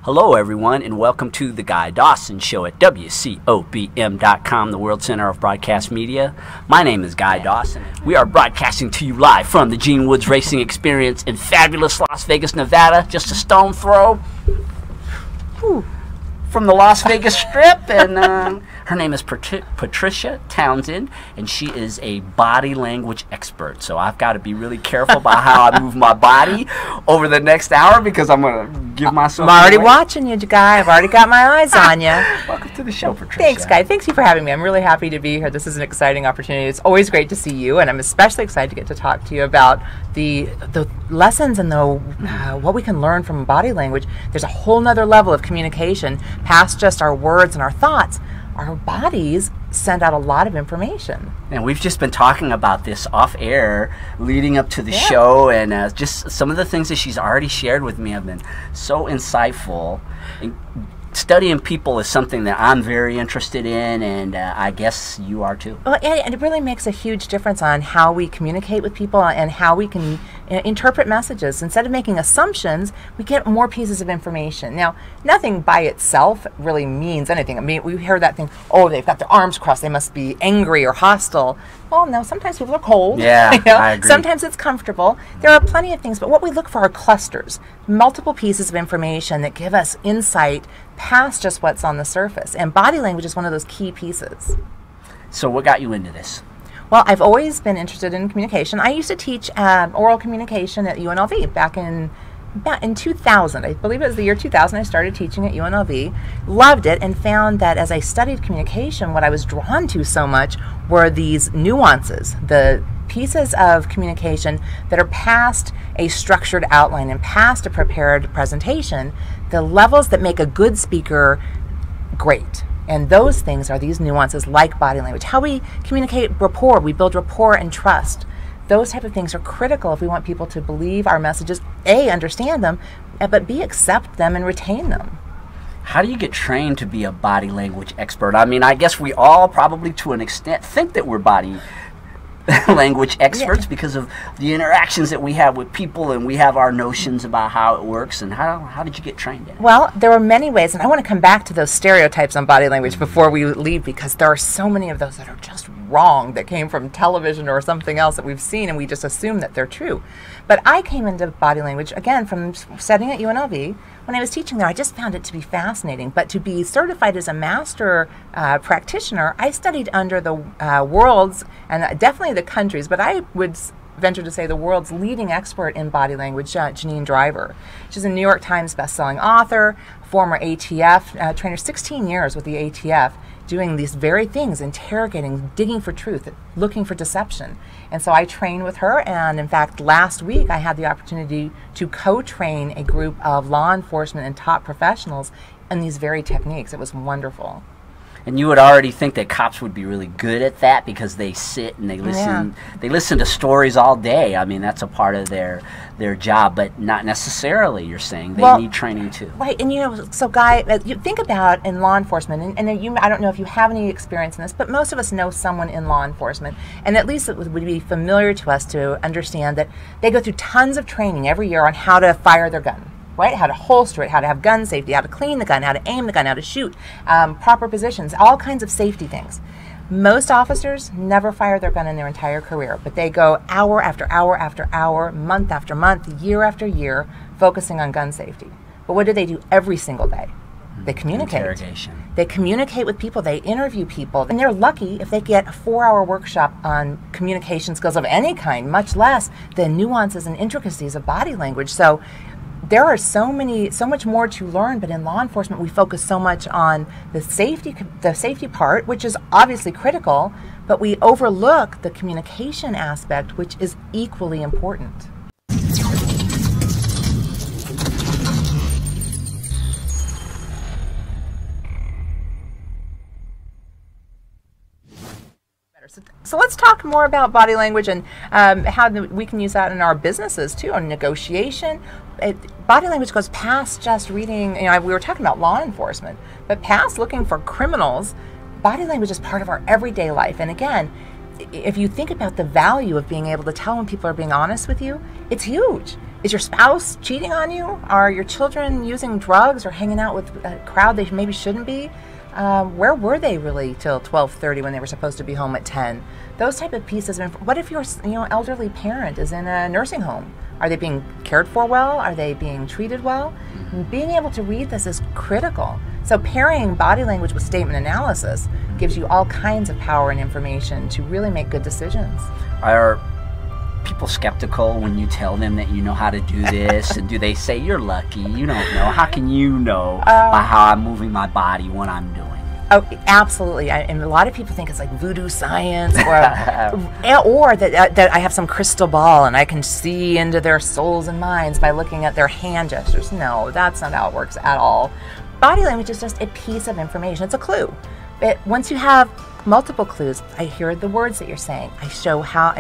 Hello everyone, and welcome to the Guy Dawson Show at WCOBM.com, the World Center of Broadcast Media. My name is Guy Dawson. We are broadcasting to you live from the Gene Woods Racing Experience in fabulous Las Vegas, Nevada, just a stone throw from the Las Vegas Strip, and her name is Patricia Townsend, and she is a body language expert. So I've got to be really careful about how I move my body over the next hour, because I'm going to give myself I'm already watching you, Guy. I've already got my eyes on you. Welcome to the show, Patricia. Thanks, Guy. Thanks you for having me. I'm really happy to be here. This is an exciting opportunity. It's always great to see you, and I'm especially excited to get to talk to you about the lessons and what we can learn from body language. There's a whole nother level of communication past just our words and our thoughts. Our bodies send out a lot of information. And we've just been talking about this off air leading up to the show, and just some of the things that she's already shared with me have been so insightful. And studying people is something that I'm very interested in, and I guess you are too. Well, and it really makes a huge difference on how we communicate with people and how we can interpret messages. Instead of making assumptions, we get more pieces of information. Now, nothing by itself really means anything. I mean, we hear that thing, oh, they've got their arms crossed, they must be angry or hostile. Well, no, sometimes people are cold. Yeah, you know? I agree. Sometimes it's comfortable. There are plenty of things, but what we look for are clusters, multiple pieces of information that give us insight past just what's on the surface. And body language is one of those key pieces. So what got you into this? Well, I've always been interested in communication. I used to teach oral communication at UNLV back in 2000. I believe it was the year 2000 I started teaching at UNLV. Loved it, and found that as I studied communication, what I was drawn to so much were these nuances, the pieces of communication that are past a structured outline and past a prepared presentation, the levels that make a good speaker great. And those things are these nuances like body language. How we communicate rapport, we build rapport and trust. Those type of things are critical if we want people to believe our messages, A, understand them, but B, accept them and retain them. How do you get trained to be a body language expert? I mean, I guess we all probably to an extent think that we're body language experts because of the interactions that we have with people, and we have our notions about how it works. And how did you get trained in it? Well, there were many ways, and I want to come back to those stereotypes on body language before we leave, because there are so many of those that are just wrong, that came from television or something else that we've seen, and we just assume that they're true. But I came into body language, again, from studying at UNLV. When I was teaching there, I just found it to be fascinating. But to be certified as a master practitioner, I studied under the world's, and definitely the country's, but I would venture to say the world's leading expert in body language, Janine Driver. She's a New York Times bestselling author, former ATF trainer, 16 years with the ATF, doing these very things, interrogating, digging for truth, looking for deception. And so I trained with her, and in fact last week I had the opportunity to co-train a group of law enforcement and top professionals in these very techniques. It was wonderful. And you would already think that cops would be really good at that, because they sit and they listen. Yeah. They listen to stories all day. I mean, that's a part of their job, but not necessarily. You're saying they need training too, right? And you know, so Guy, you think about in law enforcement, and you, I don't know if you have any experience in this, but most of us know someone in law enforcement, and at least it would be familiar to us to understand that they go through tons of training every year on how to fire their gun. Right? How to holster it, how to have gun safety, how to clean the gun, how to aim the gun, how to shoot, proper positions, all kinds of safety things. Most officers never fire their gun in their entire career, but they go hour after hour after hour, month after month, year after year, focusing on gun safety. But what do they do every single day? They communicate. Interrogation. They communicate with people, they interview people, and they're lucky if they get a 4-hour workshop on communication skills of any kind, much less the nuances and intricacies of body language. So there are so much more to learn, but in law enforcement we focus so much on the safety part, which is obviously critical, but we overlook the communication aspect, which is equally important. So let's talk more about body language and how we can use that in our businesses too, on negotiation. Body language goes past just reading, we were talking about law enforcement, but past looking for criminals. body language is part of our everyday life. And again, if you think about the value of being able to tell when people are being honest with you, it's huge. Is your spouse cheating on you? Are your children using drugs or hanging out with a crowd they maybe shouldn't be? Where were they really till 12:30 when they were supposed to be home at 10? Those type of pieces of what if your elderly parent is in a nursing home? Are they being cared for well? Are they being treated well? Being able to read this is critical. So pairing body language with statement analysis gives you all kinds of power and information to really make good decisions. Are people skeptical when you tell them that you know how to do this? And do they say, you're lucky, you don't know? How can you know by how I'm moving my body, what I'm doing? Oh, absolutely. And a lot of people think it's like voodoo science, or that I have some crystal ball and I can see into their souls and minds by looking at their hand gestures. No, that's not how it works at all. Body language is just a piece of information. It's a clue. Once you have multiple clues, I hear the words that you're saying. I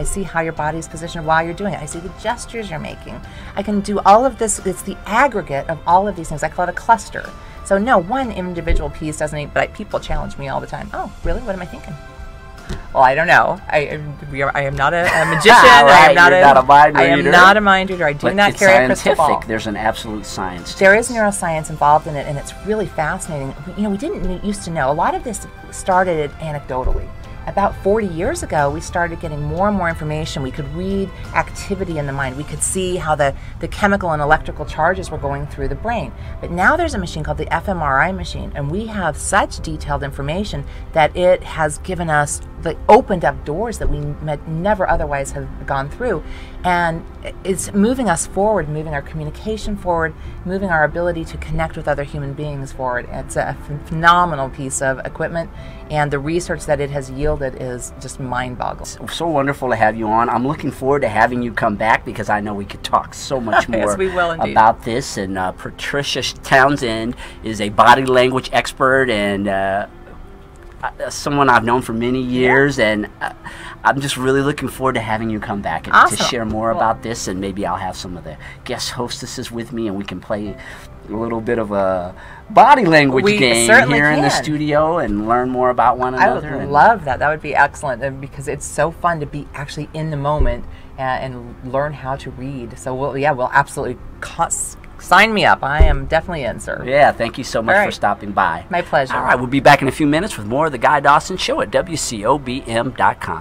see how your body is positioned while you're doing it. I see the gestures you're making. I can do all of this. It's the aggregate of all of these things. I call it a cluster. So no, one individual piece doesn't need, but people challenge me all the time. Oh, really? What am I thinking? Well, I don't know. I am not a magician. Right, you're not a mind reader. I am not a mind reader. I do not carry a crystal ball. There's an absolute science to There is neuroscience involved in it, and it's really fascinating. We didn't used to know. A lot of this started anecdotally. About 40 years ago, we started getting more and more information. We could read activity in the mind. We could see how the chemical and electrical charges were going through the brain. But now there's a machine called the fMRI machine, and we have such detailed information that it has given us, opened up doors that we never otherwise have gone through. And it's moving us forward, moving our communication forward, moving our ability to connect with other human beings forward. It's a phenomenal piece of equipment, and the research that it has yielded is just mind-boggling. So wonderful to have you on. I'm looking forward to having you come back because I know we could talk so much more yes, we will indeed. About this. And Patricia Townsend is a body language expert and someone I've known for many years, and I'm just really looking forward to having you come back and awesome. To share more about this, and maybe I'll have some of the guest hostesses with me and we can play a little bit of a body language game here in the studio and learn more about one another. I would love that. That would be excellent because it's so fun to be actually in the moment and learn how to read. So we'll absolutely sign me up. I am definitely in, sir. Yeah, thank you so much for stopping by. My pleasure. All right, we'll be back in a few minutes with more of the Guy Dawson Show at WCOBM.com.